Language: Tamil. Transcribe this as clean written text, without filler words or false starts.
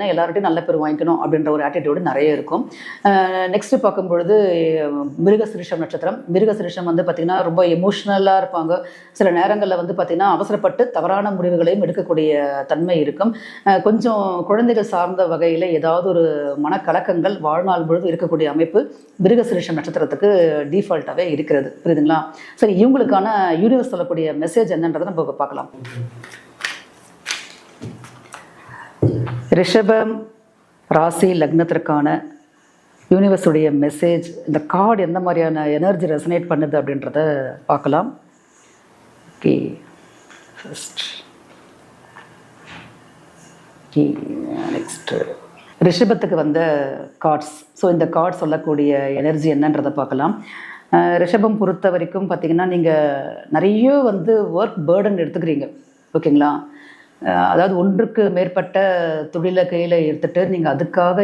எல்லார்ட்டையும் நல்ல பேர் வாங்கிக்கணும் அப்படின்ற ஒரு ஆட்டிடியூடு நிறைய இருக்கும். நெக்ஸ்ட் பார்க்கும்பொழுது மிருகசிரிஷம் நட்சத்திரம். மிருகசிரிஷம் வந்து பார்த்திங்கன்னா ரொம்ப எமோஷ்னலாக இருப்பாங்க. சில நேரங்களில் வந்து பார்த்திங்கன்னா அவசரப்பட்டு தவறான முடிவுகளையும் எடுக்கக்கூடிய தன்மை இருக்கும். கொஞ்சம் குழந்தைகள் சார்ந்த வகையில் ஏதாவது ஒரு மனக்கலக்கங்கள் வாழ்நாள் முழுவதும் இருக்கக்கூடிய அமைப்பு மிருகசிரிஷம் நட்சத்திரத்துக்கு டிஃபால்ட்டாகவே இருக்கிறது. புரியுதுங்களா? சரி, இவங்களுக்கான யூனிவர்ஸ் சொல்லக்கூடிய மெசேஜ் என்னன்றதை நம்ம பார்க்கலாம். ரிஷபம் ராசி லக்னத்திற்கான யூனிவர்ஸுடைய மெசேஜ், இந்த கார்டு எந்த மாதிரியான எனர்ஜி ரெசனேட் பண்ணுது அப்படின்றத பார்க்கலாம். ஓகே, ஃபர்ஸ்ட் ஓகே, நெக்ஸ்ட் ரிஷபத்துக்கு வந்த கார்ட்ஸ். ஸோ இந்த கார்டு சொல்லக்கூடிய எனர்ஜி என்னன்றதை பார்க்கலாம். ரிஷபம் பொறுத்த வரைக்கும் பார்த்திங்கன்னா நீங்கள் நிறைய வந்து ஒர்க் பேர்டன் எடுத்துக்கிறீங்க. ஓகேங்களா? அதாவது ஒன்றுக்கு மேற்பட்ட தொழிலை கையில் எடுத்துகிட்டு நீங்கள் அதுக்காக